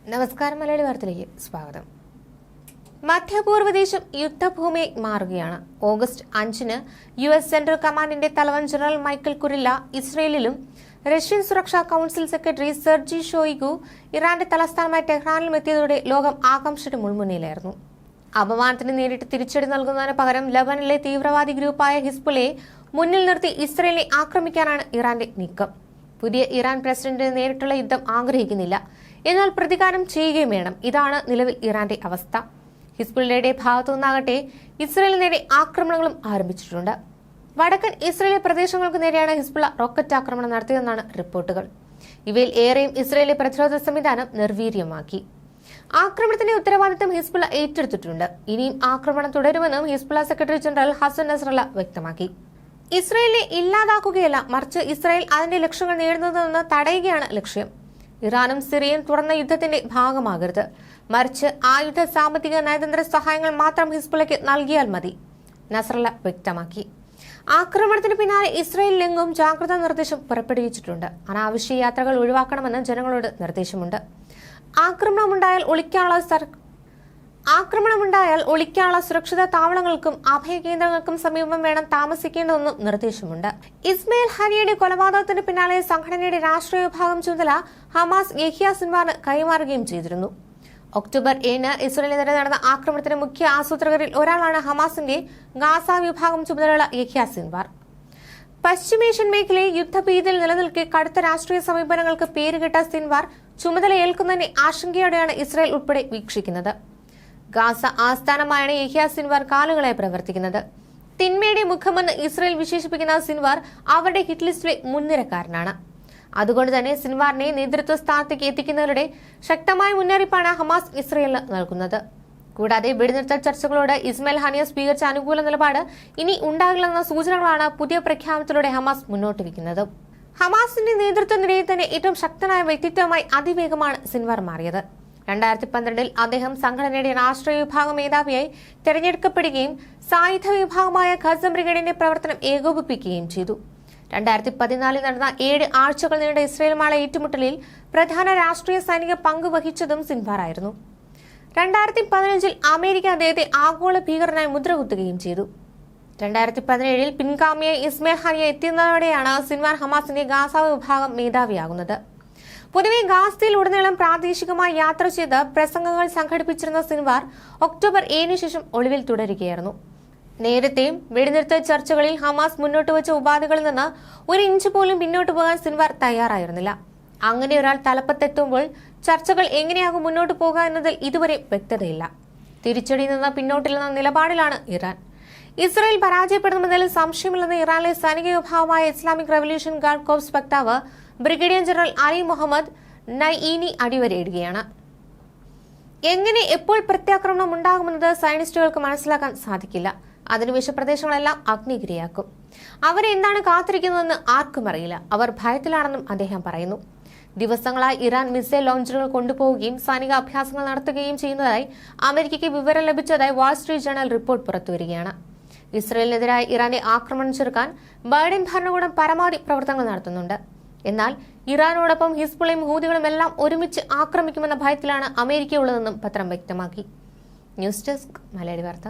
നമസ്കാരം. മലയാളി വാർത്തയിലേക്ക് സ്വാഗതം. മധ്യപൂർവ്വദേശം യുദ്ധഭൂമിയായി മാറുകയാണ്. ഓഗസ്റ്റ് 5-ന് US സെൻട്രൽ കമാൻഡിന്റെ തലവൻ ജനറൽ മൈക്കൽ കുരില്ല ഇസ്രയേലിലും റഷ്യൻ സുരക്ഷാ കൌൺസിൽ സെക്രട്ടറി സെർജി ഷോയിഗു ഇറാന്റെ തലസ്ഥാനമായ ടെഹ്റാനിലും എത്തിയതോടെ ലോകം ആകാംക്ഷയുടെ മുൾമുനയിലായിരുന്നു. അപമാനത്തിന് നേരിട്ട് തിരിച്ചടി നൽകുന്നതിന് പകരം ലബനനിലെ തീവ്രവാദി ഗ്രൂപ്പായ ഹിസ്ബുള്ളയെ മുന്നിൽ നിർത്തി ഇസ്രയേലിനെ ആക്രമിക്കാനാണ് ഇറാന്റെ നീക്കം. പുതിയ ഇറാൻ പ്രസിഡന്റ് നേരിട്ടുള്ള യുദ്ധം ആഗ്രഹിക്കുന്നില്ല, എന്നാൽ പ്രതികാരം ചെയ്യുകയും വേണം. ഇതാണ് നിലവിൽ ഇറാന്റെ അവസ്ഥ. ഹിസ്ബുള്ളയുടെ ഭാഗത്തുനിന്നാകട്ടെ ഇസ്രയേലിന് നേരെ ആക്രമണങ്ങളും ആരംഭിച്ചിട്ടുണ്ട്. വടക്കൻ ഇസ്രയേലി പ്രദേശങ്ങൾക്ക് നേരെയാണ് ഹിസ്ബുള്ള റോക്കറ്റ് ആക്രമണം നടത്തിയതെന്നാണ് റിപ്പോർട്ടുകൾ. ഇവയിൽ ഏറെയും ഇസ്രയേലി പ്രതിരോധ സംവിധാനം നിർവീര്യമാക്കി. ആക്രമണത്തിന്റെ ഉത്തരവാദിത്തം ഹിസ്ബുള്ള ഏറ്റെടുത്തിട്ടുണ്ട്. ഇനിയും ആക്രമണം തുടരുമെന്നും Hezbollah secretary general Hassan Nasrallah വ്യക്തമാക്കി. ഇസ്രയേലിനെ ഇല്ലാതാക്കുകയല്ല, മറിച്ച് ഇസ്രയേൽ അതിന്റെ ലക്ഷ്യങ്ങൾ നേടുന്നതെന്ന് തടയുകയാണ് ലക്ഷ്യം. ഇറാനും സിറിയയും തുറന്ന യുദ്ധത്തിന്റെ ഭാഗമാകരുത്, മറിച്ച് ആയുധ, സാമ്പത്തിക, നയതന്ത്ര സഹായങ്ങൾ മാത്രം ഹിസ്ബുള്ളയ്ക്ക് നൽകിയാൽ മതി, നസ്രല്ല വ്യക്തമാക്കി. ആക്രമണത്തിന് പിന്നാലെ ഇസ്രയേലിലെങ്ങും ജാഗ്രതാ നിർദ്ദേശം പുറപ്പെടുവിച്ചിട്ടുണ്ട്. അനാവശ്യ യാത്രകൾ ഒഴിവാക്കണമെന്ന് ജനങ്ങളോട് നിർദ്ദേശമുണ്ട്. ആക്രമണമുണ്ടായാൽ ഒളിക്കാനുള്ള സുരക്ഷിത താവളങ്ങൾക്കും അഭയകേന്ദ്രങ്ങൾക്കും സമീപം വേണം താമസിക്കേണ്ടതെന്നും നിർദ്ദേശമുണ്ട്. ഇസ്മയിൽ ഹനിയുടെ കൊലപാതകത്തിന് പിന്നാലെ സംഘടനയുടെ രാഷ്ട്രീയ വിഭാഗം ചുമതല ഹമാസ് യഹ്യ സിൻവാറിന് കൈമാറുകയും ചെയ്തിരുന്നു. ഒക്ടോബർ 7-ന് ഇസ്രയേലിനെതിരെ നടന്ന ആക്രമണത്തിന് മുഖ്യ ആസൂത്രകരിൽ ഒരാളാണ് ഹമാസിന്റെ ഗാസ വിഭാഗം ചുമതലയുള്ള യഹ്യ സിൻവാർ. പശ്ചിമേഷ്യൻ മേഖലയിൽ യുദ്ധഭീതിയിൽ നിലനിൽക്കെ കടുത്ത രാഷ്ട്രീയ സമീപനങ്ങൾക്ക് പേരുകെട്ട സിൻവാർ ചുമതലയേൽക്കുന്നതിന്റെ ആശങ്കയോടെയാണ് ഇസ്രയേൽ ഉൾപ്പെടെ വീക്ഷിക്കുന്നത്. ഗാസ ആസ്ഥാനമായാണ് യഹ്യ സിൻവാർ കാലുകളായി പ്രവർത്തിക്കുന്നത്. തിന്മയുടെ മുഖമെന്ന് ഇസ്രയേൽ വിശേഷിപ്പിക്കുന്ന സിൻവാർ അവരുടെ ഹിറ്റ് ലിസ്റ്റിലെ മുൻനിരക്കാരനാണ്. അതുകൊണ്ട് തന്നെ സിൻവാറിനെ നേതൃത്വ സ്ഥാനത്തേക്ക് എത്തിക്കുന്നവരുടെ ശക്തമായ മുന്നറിയിപ്പാണ് ഹമാസ് ഇസ്രയേലിന് നൽകുന്നത്. കൂടാതെ വെടിനിർത്തൽ ചർച്ചകളോട് ഇസ്മയിൽ ഹനിയ സ്വീകരിച്ച അനുകൂല നിലപാട് ഇനി ഉണ്ടാകില്ലെന്ന സൂചനകളാണ് പുതിയ പ്രഖ്യാപനത്തിലൂടെ ഹമാസ് മുന്നോട്ട് വയ്ക്കുന്നത്. ഹമാസിന്റെ നേതൃത്വത്തിനിടയിൽ തന്നെ ഏറ്റവും ശക്തനായ വ്യക്തിത്വമായി അതിവേഗമാണ് സിൻവാർ മാറിയത്. 2012-ൽ അദ്ദേഹം സംഘടനയുടെ രാഷ്ട്രീയ വിഭാഗ മേധാവിയായി തെരഞ്ഞെടുക്കപ്പെടുകയും സായുധ വിഭാഗമായ ഖസം ബ്രിഗേഡിന്റെ പ്രവർത്തനം ഏകോപിപ്പിക്കുകയും ചെയ്തു. 2014-ൽ നടന്ന 7 ആഴ്ചകൾ നീണ്ട ഇസ്രയേലുമായുള്ള ഏറ്റുമുട്ടലിൽ പ്രധാന രാഷ്ട്രീയ സൈനിക പങ്ക് വഹിച്ചതും സിൻവാർ ആയിരുന്നു. 2015-ൽ അമേരിക്ക അദ്ദേഹത്തെ ആഗോള ഭീകരനായി മുദ്രകുത്തുകയും ചെയ്തു. 2017-ൽ പിൻഗാമിയായി ഇസ്മയിൽ ഹനിയ എത്തുന്നതോടെയാണ് സിൻവാർ ഹമാസിന്റെ ഗാസ വിഭാഗം മേധാവിയാകുന്നത്. പൊതുവെ ഗാസയിൽ ഉടനീളം പ്രാദേശികമായി യാത്ര ചെയ്ത് പ്രസംഗങ്ങൾ സംഘടിപ്പിച്ചിരുന്ന സിൻവാർ ഒക്ടോബർ 7-ന് ശേഷം ഒളിവിൽ തുടരുകയായിരുന്നു. നേരത്തെയും വെടിനിർത്തൽ ചർച്ചകളിൽ ഹമാസ് മുന്നോട്ട് വെച്ച ഉപാധികളിൽ നിന്ന് ഒരു ഇഞ്ച് പോലും പിന്നോട്ട് പോകാൻ സിൻവാർ തയ്യാറായിരുന്നില്ല. അങ്ങനെ ഒരാൾ തലപ്പത്തെത്തുമ്പോൾ ചർച്ചകൾ എങ്ങനെയാകും മുന്നോട്ട് പോകുക എന്നതിൽ ഇതുവരെ വ്യക്തതയില്ല. തിരിച്ചടിയിൽ നിന്ന് പിന്നോട്ടില്ലെന്ന നിലപാടിലാണ് ഇറാൻ. ഇസ്രയേൽ പരാജയപ്പെടുന്നതിൽ സംശയമില്ലെന്ന് ഇറാനിലെ സൈനിക വിഭാഗമായ ഇസ്ലാമിക് റവല്യൂഷൻ ഗാർഡ് കോർപ്സ് വക്താവ് ബ്രിഗേഡിയർ ജനറൽ അലി മുഹമ്മദ് നഈനി അടിവരയിടുകയാണ്. എങ്ങനെ എപ്പോൾ പ്രത്യാക്രമണം ഉണ്ടാകുമെന്നത് സയനിസ്റ്റുകൾക്ക് മനസ്സിലാക്കാൻ സാധിക്കില്ല. അധിനിവേശ പ്രദേശങ്ങളെല്ലാം അഗ്നിഗിരിയാക്കും. അവരെ എന്താണ് കാത്തിരിക്കുന്നതെന്ന് ആർക്കും അറിയില്ല. അവർ ഭയത്തിലാണെന്നും അദ്ദേഹം പറയുന്നു. ദിവസങ്ങളായി ഇറാൻ മിസൈൽ ലോഞ്ചറുകൾ കൊണ്ടുപോവുകയും സൈനിക അഭ്യാസങ്ങൾ നടത്തുകയും ചെയ്യുന്നതായി അമേരിക്കയ്ക്ക് വിവരം ലഭിച്ചതായി വാൾസ്ട്രീറ്റ് ജേണൽ റിപ്പോർട്ട് പുറത്തുവരികയാണ്. ഇസ്രയേലിനെതിരായ ഇറാന്റെ ആക്രമണം ചെറുക്കാൻ ബൈഡൻ ഭരണകൂടം പരമാവധി പ്രവർത്തനങ്ങൾ നടത്തുന്നുണ്ട്. എന്നാൽ ഇറാനോടൊപ്പം ഹിസ്ബുള്ളയും ഹൂതികളും എല്ലാം ഒരുമിച്ച് ആക്രമിക്കുമെന്ന ഭയത്തിലാണ് അമേരിക്ക ഉള്ളതെന്നും പത്രം വ്യക്തമാക്കി. ന്യൂസ് ഡെസ്ക് മലയാളി വാർത്ത.